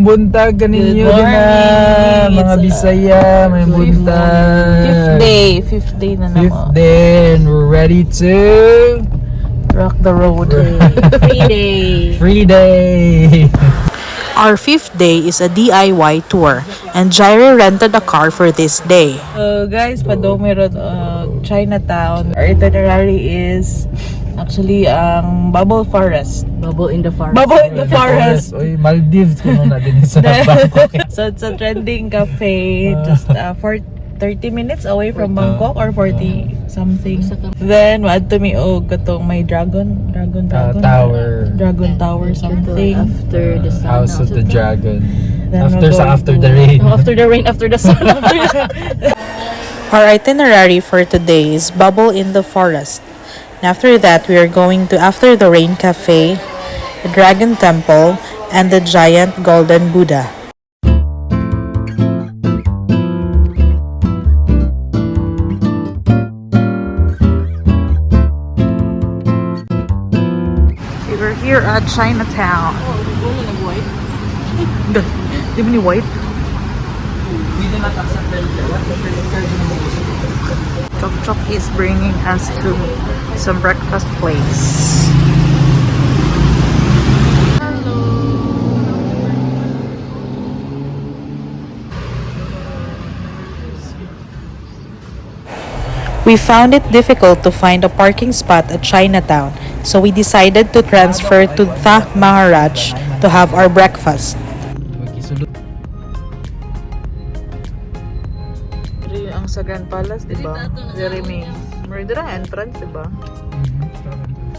Mayong buntag kaninyo Good din na morning. mga Bisaya, may buntag. Fifth day na Fifth naman. day and we're ready to Rock the road. Free day. free day. Our fifth day is a DIY tour, and Jairo rented a car for this day. So guys, padome road Chinatown. Our itinerary is actually ang Bubble Forest. Bubble in the forest. Bubble in the forest. Oy, Maldives kuno na din sa Bangkok. So it's a trending cafe just for 30 minutes away from Bangkok or 40 something. Then waad to mi og katong may dragon Tower. Dragon Tower something. After the sun. House of the Dragon. Then After we're going after to- the rain. After the rain, after the sun. Our itinerary for today is Bubble in the Forest. And after that, we are going to After the Rain Cafe, the Dragon Temple, and the giant golden Buddha. We were here at Chinatown. Di ba ni white? Chok Chok is bringing us to some breakfast place. We found it difficult to find a parking spot at Chinatown, so we decided to transfer to Tha Maharaj to have our breakfast. Diri ang Sagan Palace, di ba? Very main. Murder ang entrance, di ba?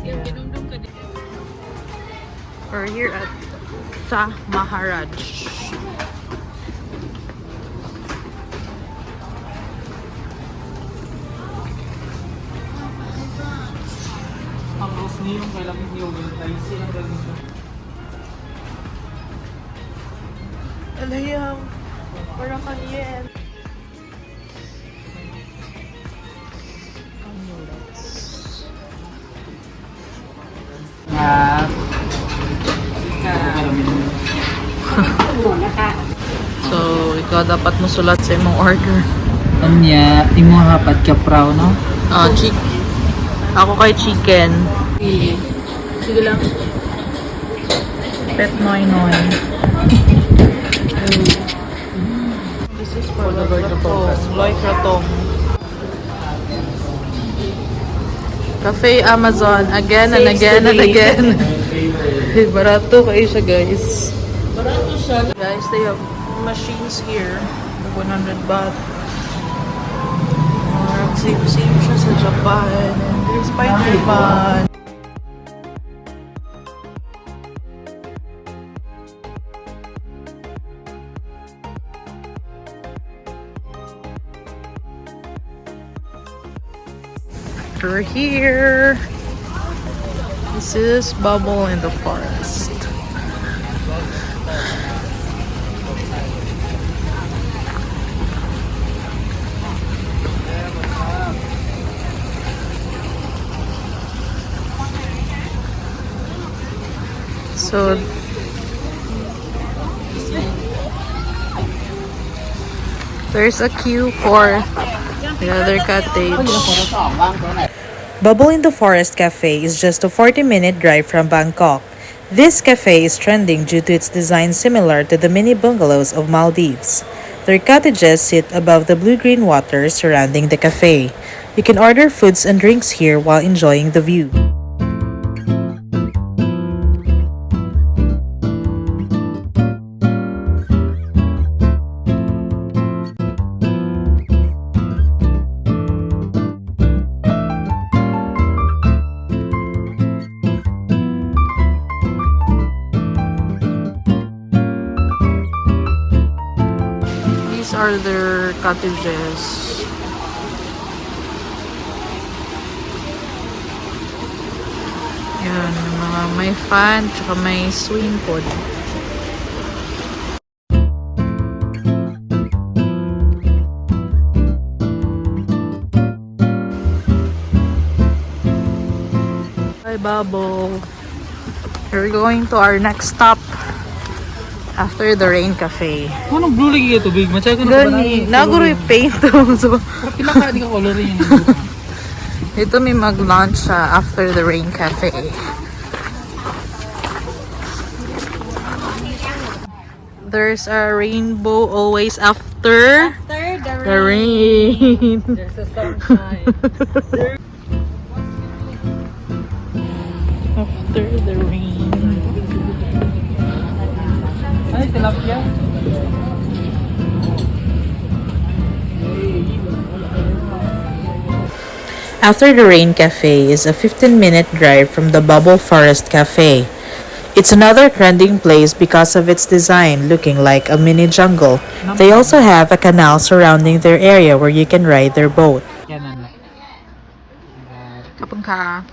Yeah. We're here at Tha Maharaj. Alayang, parang kanyen. So, ikaw dapat mo sulat sa imong order. Anya, imo hapat ka praw no? Ako kay chicken. Sige lang. Pet noy noy. This is for the Loy Kratong. Cafe Amazon again and again and again. Barato kayo siya, guys. Barato siya. Guys, they have machines here. 100 baht. Same siya sa Japan. And there's Spider-Man. We're here. This is Bubble in the Forest. So there's a queue for the other cottage. Bubble in the Forest Cafe is just a 40-minute drive from Bangkok. This cafe is trending due to its design similar to the mini bungalows of Maldives. Their cottages sit above the blue-green water surrounding the cafe. You can order foods and drinks here while enjoying the view. These are their cottages. Yan, mga may fan, tsaka may swing pod. Bye, Bubble. We're going to our next stop. After the Rain Cafe. Anong blue lagi ito, big? Machay ko Gani, naguro yung paint. So, Pinaka, di ka colorin yun. ito may mag-launch siya after the Rain Cafe. There's a rainbow always after the rain. There's a sunshine. After the rain. Ay, tilapia. After the Rain Cafe is a 15-minute drive from the Bubble Forest Cafe. It's another trending place because of its design looking like a mini jungle. They also have a canal surrounding their area where you can ride their boat. Yan na. Kapag ka.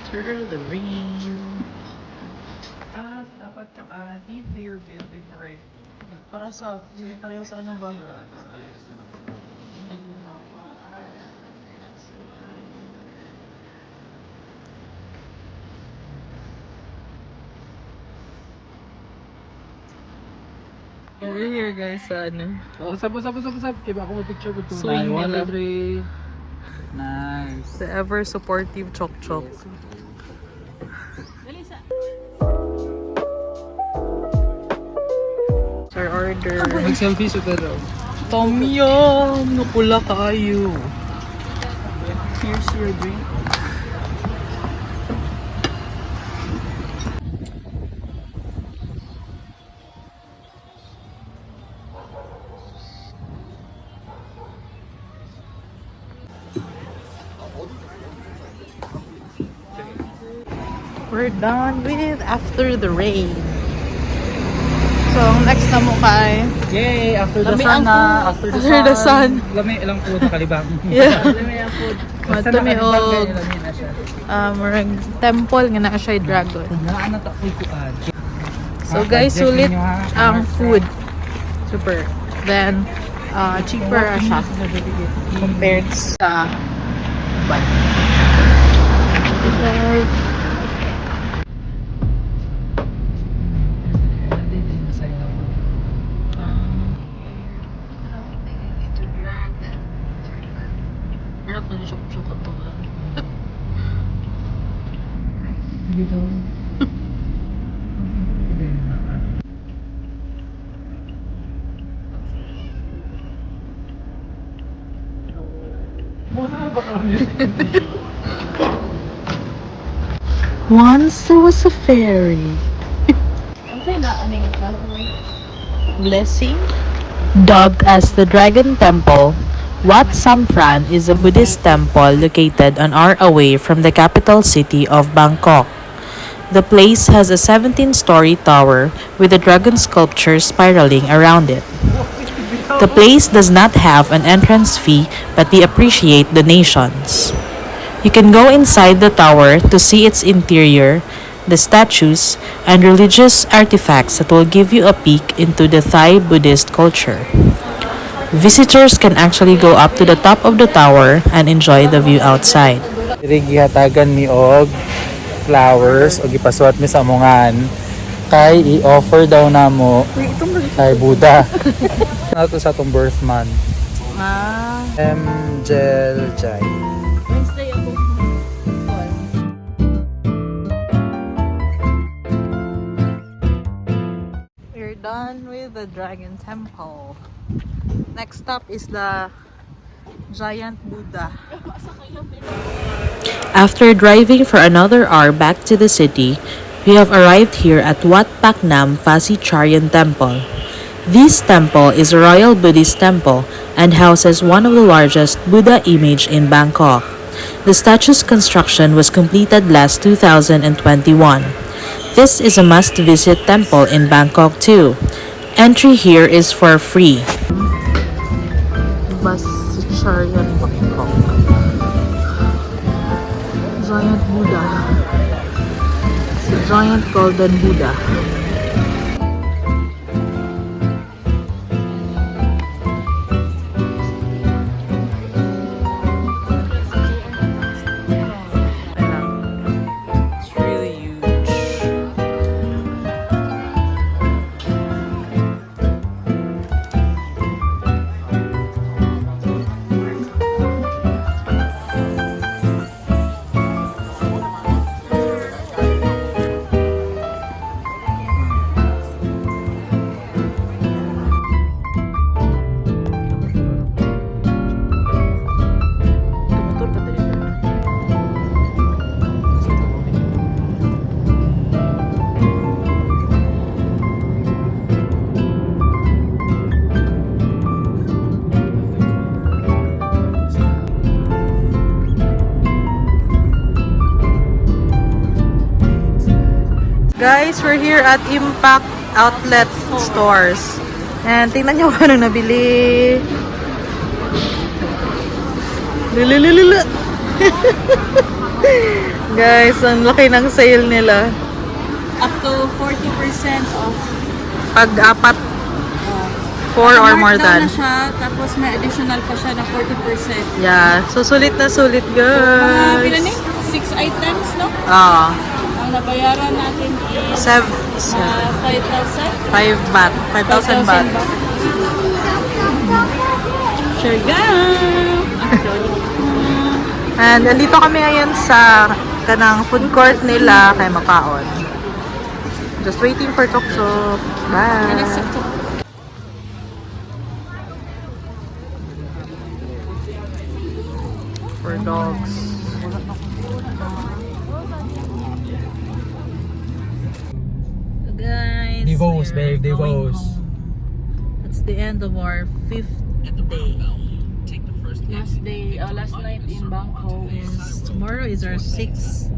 After the rain. Dapat yung need their building right. Para sa, pareho sa ano ba? We're here guys sa ano. Oh, sab. Kaya ako mag-picture ko ito. Swing nila. Nice. The ever supportive Chok Chok. Sir order. Mag-selfie sa daw. Tom Yum! Napula kayo. Here's your drink. We're done with After the Rain. So, next na mo kay Yay! After the Lami sun ang na. food. After After the sun. Lami ilang food na kalibang. Yeah. May food. Matumi Basta og nakalibang, lami na siya. murag temple nga naa siya dragon. Naan na tapoy ko ka. So guys, sulit ang food. Super. Then, cheaper na siya compared sa Dubai. Hirap na siya ko to. Dito. Once there was a fairy. Blessing? Dubbed as the Dragon Temple, Wat Sampran is a Buddhist temple located an hour away from the capital city of Bangkok. The place has a 17-story tower with a dragon sculpture spiraling around it. The place does not have an entrance fee, but we appreciate donations. You can go inside the tower to see its interior, the statues, and religious artifacts that will give you a peek into the Thai Buddhist culture. Visitors can actually go up to the top of the tower and enjoy the view outside. Diri gihatagan mi og flowers o gipasuot mi sa amongan kay i-offer daw namo kay Buddha. Nato sa atong birth month. Ah. Angel Jai. Wednesday ako. We're done with the Dragon Temple. Next stop is the Giant Buddha. After driving for another hour back to the city, we have arrived here at Wat Pak Nam Phasi Charyan Temple. This temple is a royal Buddhist temple and houses one of the largest Buddha image in Bangkok. The statue's construction was completed last 2021. This is a must-visit temple in Bangkok too. Entry here is for free. Phasi Charyan Bangkok. Giant Buddha. It's a giant golden Buddha. Guys, we're here at Impact Outlet Stores. And tingnan nyo kung ano nabili. Lululululu. Guys, ang laki ng sale nila. Up to 40% off. Pag-apat, 4 or more Markdown than. na siya, tapos may additional pa siya na 40%. Yeah, so sulit na sulit, Mga pila guys. ni? 6 items, no? Ah, Ang nabayaran natin is 5 5,000. baht. 5,000 baht. Sure, go! And andito kami ngayon sa kanang food court nila kay Makaon. Just waiting for Tokso. Bye! For dogs. Guys, Devos, we're babe, going Devos. home. It's the end of our 5th day. Last night in Bangkok. Yes, tomorrow is our 6th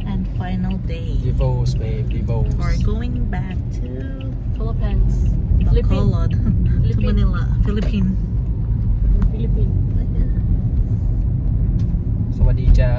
and final day. Devos, babe, Devos. We're going back to Philippines. Bacolod, to Manila, Philippines. Philippines. สวัสดีเจ้า